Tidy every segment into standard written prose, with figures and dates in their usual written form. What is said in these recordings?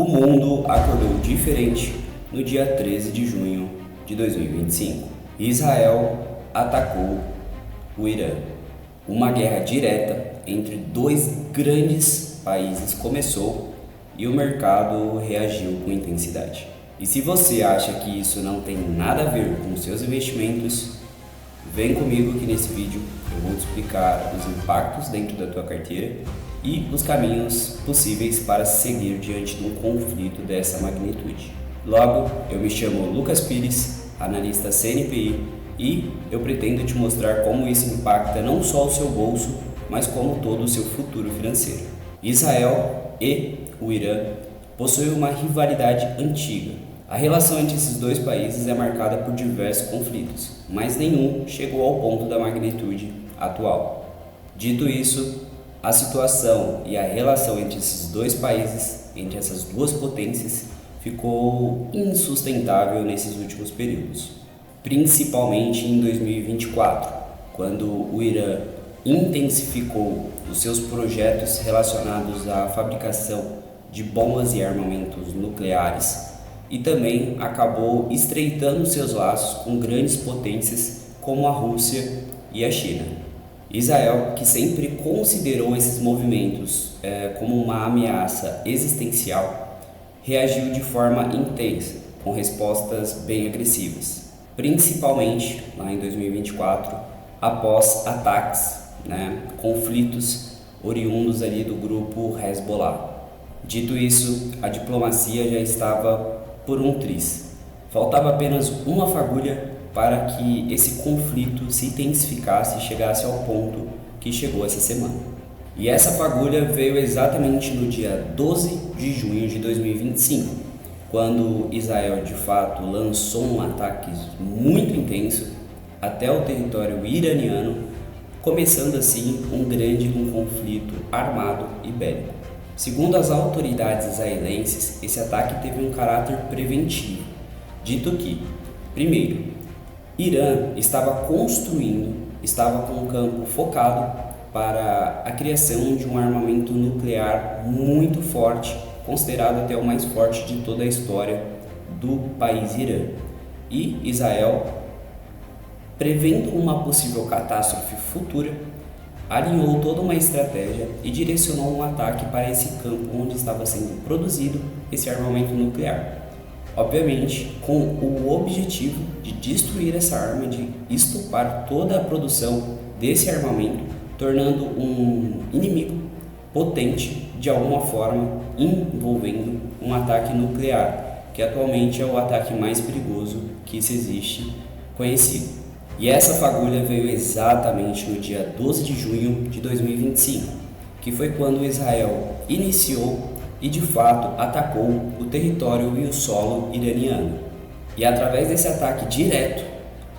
O mundo acordou diferente no dia 13 de junho de 2025. Israel atacou o Irã. Uma guerra direta entre dois grandes países começou e o mercado reagiu com intensidade. E se você acha que isso não tem nada a ver com seus investimentos, vem comigo que nesse vídeo eu vou te explicar os impactos dentro da tua carteira e os caminhos possíveis para seguir diante de um conflito dessa magnitude. Logo, eu me chamo Lucas Pires, analista CNPI, e eu pretendo te mostrar como isso impacta não só o seu bolso, mas como todo o seu futuro financeiro. Israel e o Irã possuem uma rivalidade antiga. A relação entre esses dois países é marcada por diversos conflitos, mas nenhum chegou ao ponto da magnitude atual. Dito isso, a situação e a relação entre esses dois países, entre essas duas potências, ficou insustentável nesses últimos períodos, principalmente em 2024, quando o Irã intensificou os seus projetos relacionados à fabricação de bombas e armamentos nucleares e também acabou estreitando seus laços com grandes potências como a Rússia e a China. Israel, que sempre considerou esses movimentos como uma ameaça existencial, reagiu de forma intensa, com respostas bem agressivas, principalmente lá em 2024, após ataques, conflitos oriundos ali do grupo Hezbollah. Dito isso, a diplomacia já estava por um triz. Faltava apenas uma fagulha para que esse conflito se intensificasse e chegasse ao ponto que chegou essa semana. E essa fagulha veio exatamente no dia 12 de junho de 2025, quando Israel de fato lançou um ataque muito intenso até o território iraniano, começando assim um conflito armado e bélico. Segundo as autoridades israelenses, esse ataque teve um caráter preventivo, dito que, primeiro, Irã estava com um campo focado para a criação de um armamento nuclear muito forte, considerado até o mais forte de toda a história do país Irã. E Israel, prevendo uma possível catástrofe futura, alinhou toda uma estratégia e direcionou um ataque para esse campo onde estava sendo produzido esse armamento nuclear. Obviamente, com o objetivo de destruir essa arma, de estupar toda a produção desse armamento, tornando um inimigo potente de alguma forma, envolvendo um ataque nuclear, que atualmente é o ataque mais perigoso que se existe conhecido. E essa fagulha veio exatamente no dia 12 de junho de 2025, que foi quando Israel iniciou e de fato atacou o território e o solo iraniano. E através desse ataque direto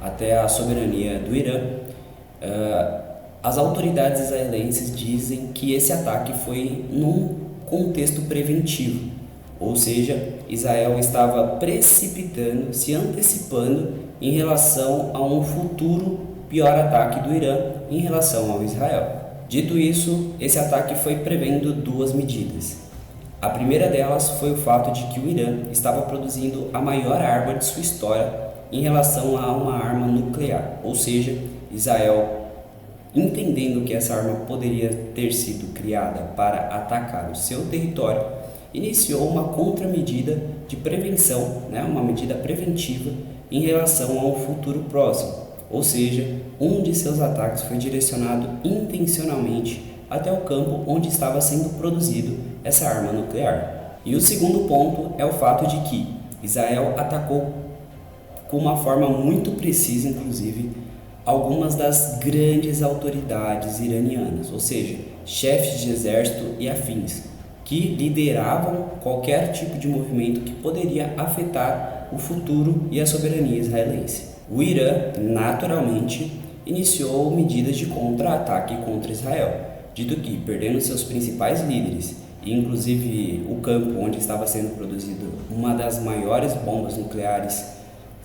até a soberania do Irã, as autoridades israelenses dizem que esse ataque foi num contexto preventivo, ou seja, Israel estava precipitando, se antecipando em relação a um futuro pior ataque do Irã em relação ao Israel. Dito isso, esse ataque foi prevendo duas medidas. A primeira delas foi o fato de que o Irã estava produzindo a maior arma de sua história em relação a uma arma nuclear, ou seja, Israel, entendendo que essa arma poderia ter sido criada para atacar o seu território, iniciou uma contramedida de prevenção, uma medida preventiva em relação a um futuro próximo, ou seja, um de seus ataques foi direcionado intencionalmente até o campo onde estava sendo produzido essa arma nuclear. E o segundo ponto é o fato de que Israel atacou com uma forma muito precisa, inclusive, algumas das grandes autoridades iranianas, ou seja, chefes de exército e afins, que lideravam qualquer tipo de movimento que poderia afetar o futuro e a soberania israelense. O Irã, naturalmente, iniciou medidas de contra-ataque contra Israel, dito que, perdendo seus principais líderes, e inclusive o campo onde estava sendo produzido uma das maiores bombas nucleares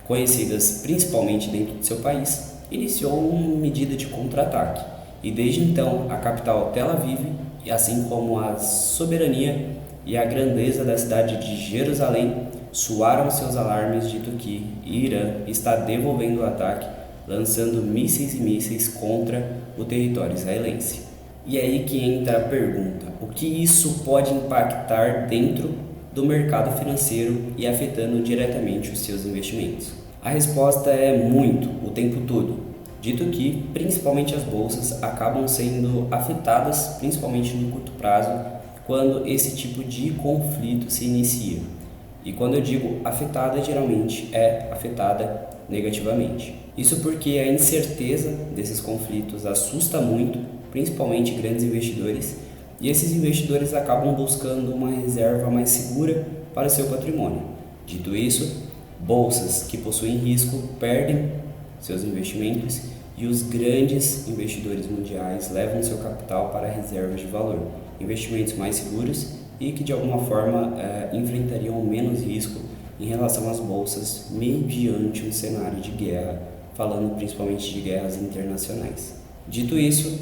conhecidas principalmente dentro do seu país, iniciou uma medida de contra-ataque. E desde então, a capital Tel Aviv, assim como a soberania, e a grandeza da cidade de Jerusalém, soaram seus alarmes dito que Irã está devolvendo o ataque, lançando mísseis e mísseis contra o território israelense. E é aí que entra a pergunta: o que isso pode impactar dentro do mercado financeiro e afetando diretamente os seus investimentos? A resposta é muito, o tempo todo, dito que principalmente as bolsas acabam sendo afetadas, principalmente no curto prazo, quando esse tipo de conflito se inicia. E quando eu digo afetada, geralmente é afetada negativamente. Isso porque a incerteza desses conflitos assusta muito, principalmente grandes investidores, e esses investidores acabam buscando uma reserva mais segura para o seu patrimônio. Dito isso, bolsas que possuem risco perdem seus investimentos e os grandes investidores mundiais levam seu capital para reservas de valor, investimentos mais seguros e que de alguma forma enfrentariam menos risco em relação às bolsas mediante um cenário de guerra, falando principalmente de guerras internacionais. Dito isso,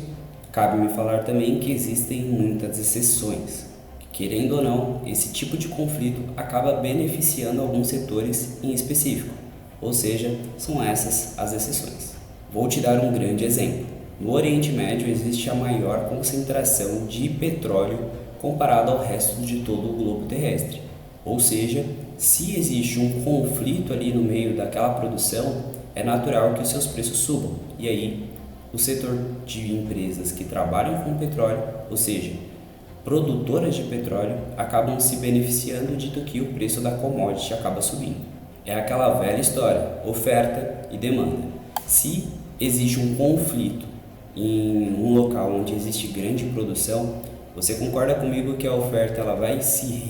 cabe-me falar também que existem muitas exceções. Querendo ou não, esse tipo de conflito acaba beneficiando alguns setores em específico, ou seja, são essas as exceções. Vou te dar um grande exemplo. No Oriente Médio existe a maior concentração de petróleo comparado ao resto de todo o globo terrestre. Ou seja, se existe um conflito ali no meio daquela produção, é natural que os seus preços subam. E aí, o setor de empresas que trabalham com petróleo, ou seja, produtoras de petróleo, acabam se beneficiando dito que o preço da commodity acaba subindo. É aquela velha história, oferta e demanda. Se existe um conflito em um local onde existe grande produção, você concorda comigo que a oferta ela vai se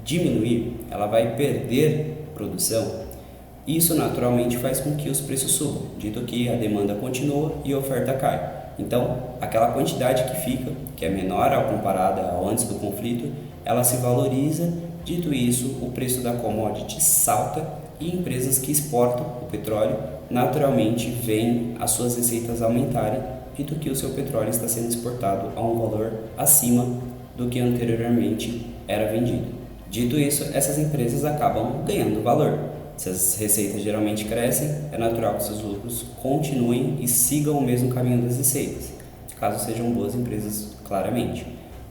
diminuir, ela vai perder produção? Isso naturalmente faz com que os preços subam, dito que a demanda continua e a oferta cai. Então, aquela quantidade que fica, que é menor ao comparada ao antes do conflito, ela se valoriza. Dito isso, o preço da commodity salta e empresas que exportam o petróleo naturalmente veem as suas receitas aumentarem, dito que o seu petróleo está sendo exportado a um valor acima do que anteriormente era vendido. Dito isso, essas empresas acabam ganhando valor. Se as receitas geralmente crescem, é natural que seus lucros continuem e sigam o mesmo caminho das receitas, caso sejam boas empresas, claramente.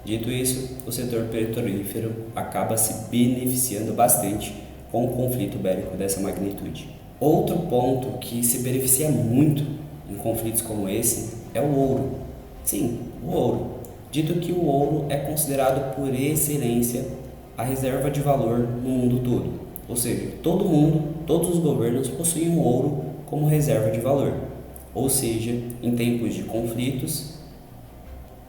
Dito isso, o setor petrolífero acaba se beneficiando bastante com o conflito bélico dessa magnitude. Outro ponto que se beneficia muito em conflitos como esse é o ouro. Sim, o ouro. Dito que o ouro é considerado por excelência a reserva de valor no mundo todo. Ou seja, todo mundo, todos os governos possuem o ouro como reserva de valor. Ou seja, em tempos de conflitos,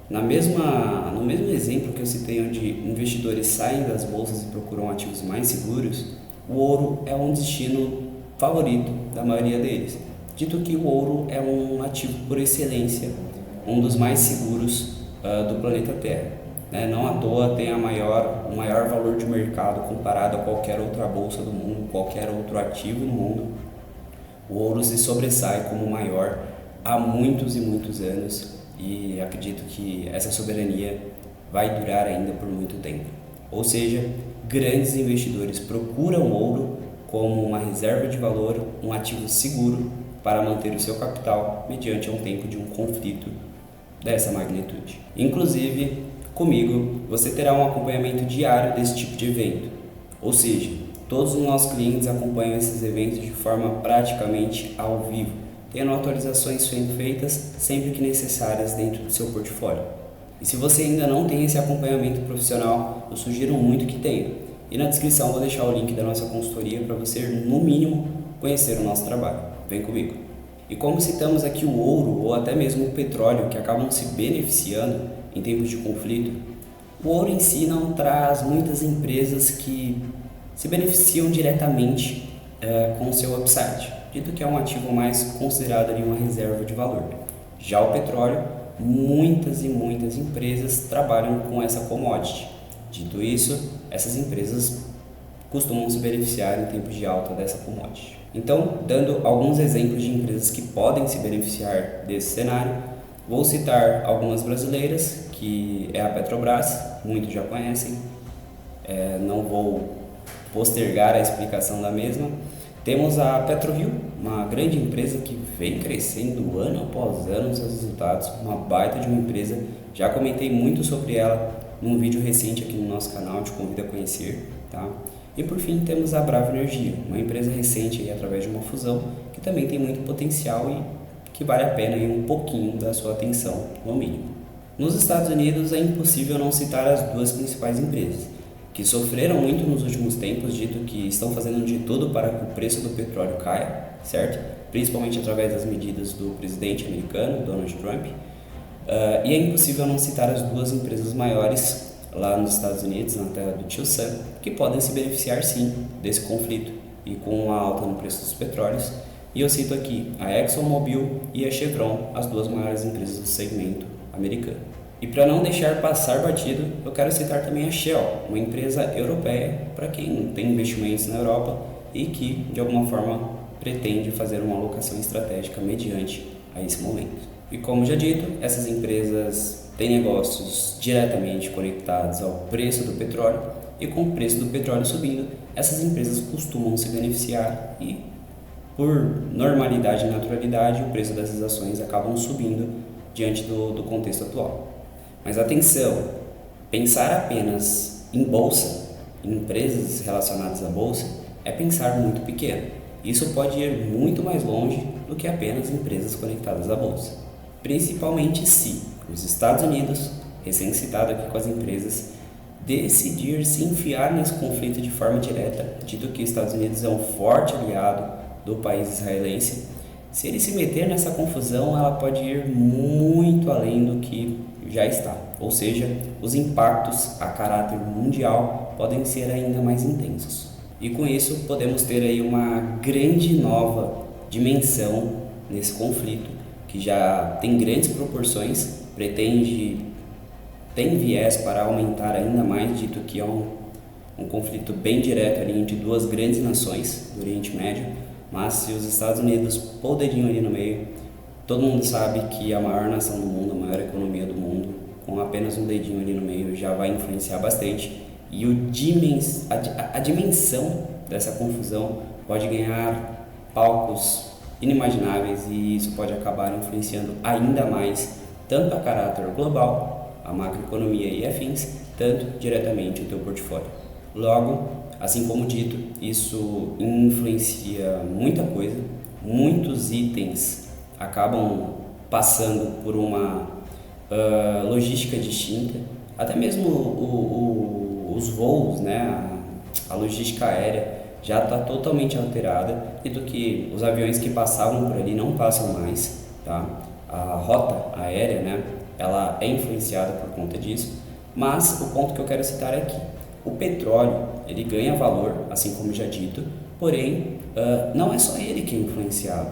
no mesmo exemplo que eu citei onde investidores saem das bolsas e procuram ativos mais seguros, o ouro é um destino favorito da maioria deles. Dito que o ouro é um ativo por excelência, um dos mais seguros do planeta Terra. Não à toa tem o maior valor de mercado comparado a qualquer outra bolsa do mundo, qualquer outro ativo no mundo. O ouro se sobressai como o maior há muitos e muitos anos e acredito que essa soberania vai durar ainda por muito tempo. Ou seja, grandes investidores procuram ouro como uma reserva de valor, um ativo seguro para manter o seu capital mediante um tempo de um conflito dessa magnitude. Inclusive, comigo, você terá um acompanhamento diário desse tipo de evento, ou seja, todos os nossos clientes acompanham esses eventos de forma praticamente ao vivo, tendo atualizações sendo feitas sempre que necessárias dentro do seu portfólio. E se você ainda não tem esse acompanhamento profissional, eu sugiro muito que tenha. E na descrição vou deixar o link da nossa consultoria para você, no mínimo, conhecer o nosso trabalho. Vem comigo. E como citamos aqui o ouro ou até mesmo o petróleo que acabam se beneficiando em tempos de conflito, o ouro em si não traz muitas empresas que se beneficiam diretamente com o seu upside, dito que é um ativo mais considerado ali uma reserva de valor. Já o petróleo, muitas e muitas empresas trabalham com essa commodity. Dito isso, essas empresas costumam se beneficiar em tempos de alta dessa commodity. Então, dando alguns exemplos de empresas que podem se beneficiar desse cenário, vou citar algumas brasileiras, que é a Petrobras, muitos já conhecem, não vou postergar a explicação da mesma. Temos a PetroRio, uma grande empresa que vem crescendo ano após ano seus resultados, uma baita de uma empresa. Já comentei muito sobre ela num vídeo recente aqui no nosso canal, te convido a conhecer, tá? E por fim temos a Brava Energia, uma empresa recente aí, através de uma fusão, que também tem muito potencial e que vale a pena aí um pouquinho da sua atenção, no mínimo. Nos Estados Unidos é impossível não citar as duas principais empresas, que sofreram muito nos últimos tempos, dito que estão fazendo de tudo para que o preço do petróleo caia, certo? Principalmente através das medidas do presidente americano, Donald Trump. E é impossível não citar as duas empresas maiores lá nos Estados Unidos, na terra do tio Sam, que podem se beneficiar sim desse conflito e com a alta no preço dos petróleos. E eu cito aqui a ExxonMobil e a Chevron, as duas maiores empresas do segmento americano. E para não deixar passar batido, eu quero citar também a Shell, uma empresa europeia para quem tem investimentos na Europa e que, de alguma forma, pretende fazer uma alocação estratégica mediante a esse momento. E como já dito, essas empresas têm negócios diretamente conectados ao preço do petróleo e com o preço do petróleo subindo, essas empresas costumam se beneficiar e, por normalidade e naturalidade, o preço dessas ações acabam subindo diante do contexto atual. Mas atenção, pensar apenas em bolsa, em empresas relacionadas à bolsa, é pensar muito pequeno. Isso pode ir muito mais longe do que apenas empresas conectadas à bolsa. Principalmente se os Estados Unidos, recém-citado aqui com as empresas, decidir se enfiar nesse conflito de forma direta, dito que os Estados Unidos é um forte aliado do país israelense. Se ele se meter nessa confusão, ela pode ir muito além do que já está, ou seja, os impactos a caráter mundial podem ser ainda mais intensos. E com isso podemos ter aí uma grande nova dimensão nesse conflito, que já tem grandes proporções, tem viés para aumentar ainda mais, dito que é um conflito bem direto ali entre duas grandes nações do Oriente Médio. Mas se os Estados Unidos pôr o dedinho ali no meio, todo mundo sabe que a maior nação do mundo, a maior economia do mundo, com apenas um dedinho ali no meio já vai influenciar bastante. E a dimensão dessa confusão pode ganhar palcos inimagináveis e isso pode acabar influenciando ainda mais tanto a caráter global, a macroeconomia e afins, tanto diretamente o teu portfólio. Logo, assim como dito, isso influencia muita coisa, muitos itens acabam passando por uma logística distinta, até mesmo os voos, né, a logística aérea já está totalmente alterada, e do que os aviões que passavam por ali não passam mais, tá? A rota aérea, né, ela é influenciada por conta disso, mas o ponto que eu quero citar aqui, o petróleo, ele ganha valor, assim como já dito, porém, não é só ele que é influenciado,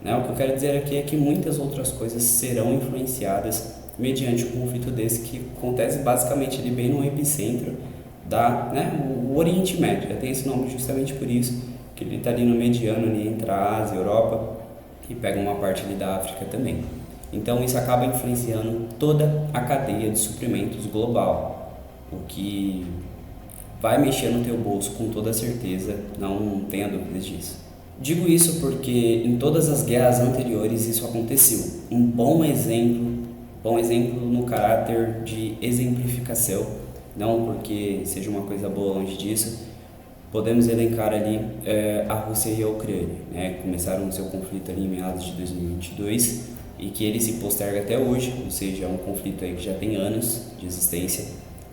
né? O que eu quero dizer aqui é que muitas outras coisas serão influenciadas mediante um conflito desse que acontece basicamente ali bem no epicentro o Oriente Médio. Já tem esse nome justamente por isso, que ele está ali no mediano ali entre a Ásia e a Europa e pega uma parte ali da África também. Então isso acaba influenciando toda a cadeia de suprimentos global, o que vai mexer no teu bolso com toda certeza, não tenha dúvidas disso. Digo isso porque em todas as guerras anteriores isso aconteceu. Um bom exemplo no caráter de exemplificação, não porque seja uma coisa boa longe disso, podemos elencar ali a Rússia e a Ucrânia, né? Começaram o seu conflito ali em meados de 2022 e que ele se posterga até hoje, ou seja, é um conflito aí que já tem anos de existência,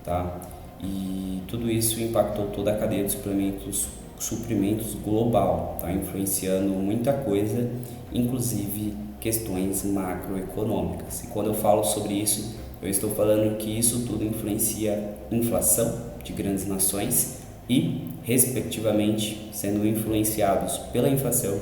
tá? E tudo isso impactou toda a cadeia de suprimentos global, tá? Influenciando muita coisa, inclusive questões macroeconômicas. E quando eu falo sobre isso, eu estou falando que isso tudo influencia a inflação de grandes nações e, respectivamente, sendo influenciados pela inflação,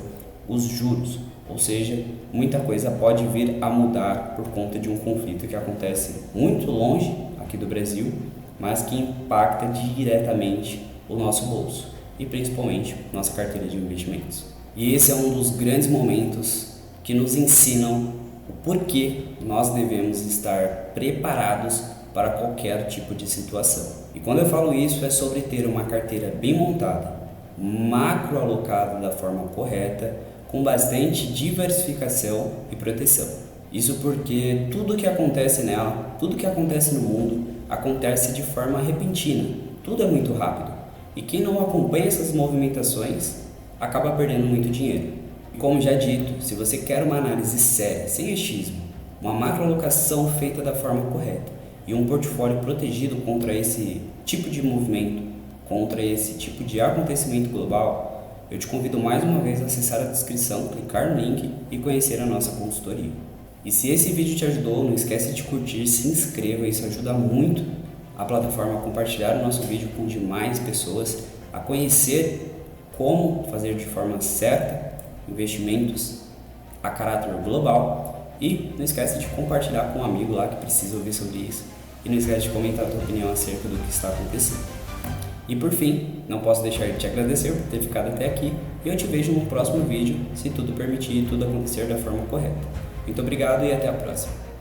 os juros. Ou seja, muita coisa pode vir a mudar por conta de um conflito que acontece muito longe aqui do Brasil, mas que impacta diretamente o nosso bolso e principalmente nossa carteira de investimentos. E esse é um dos grandes momentos que nos ensinam o porquê nós devemos estar preparados para qualquer tipo de situação. E quando eu falo isso, é sobre ter uma carteira bem montada, macro alocada da forma correta, com bastante diversificação e proteção. Isso porque tudo que acontece nela, tudo que acontece no mundo, acontece de forma repentina. Tudo é muito rápido. E quem não acompanha essas movimentações acaba perdendo muito dinheiro. Como já dito, se você quer uma análise séria, sem achismo, uma macroalocação feita da forma correta e um portfólio protegido contra esse tipo de movimento, contra esse tipo de acontecimento global, eu te convido mais uma vez a acessar a descrição, clicar no link e conhecer a nossa consultoria. E se esse vídeo te ajudou, não esquece de curtir, se inscreva, isso ajuda muito a plataforma a compartilhar o nosso vídeo com demais pessoas, a conhecer como fazer de forma certa investimentos a caráter global. E não esquece de compartilhar com um amigo lá que precisa ouvir sobre isso. E não esquece de comentar a tua opinião acerca do que está acontecendo. E por fim, não posso deixar de te agradecer por ter ficado até aqui. E eu te vejo no próximo vídeo, se tudo permitir e tudo acontecer da forma correta. Muito obrigado e até a próxima.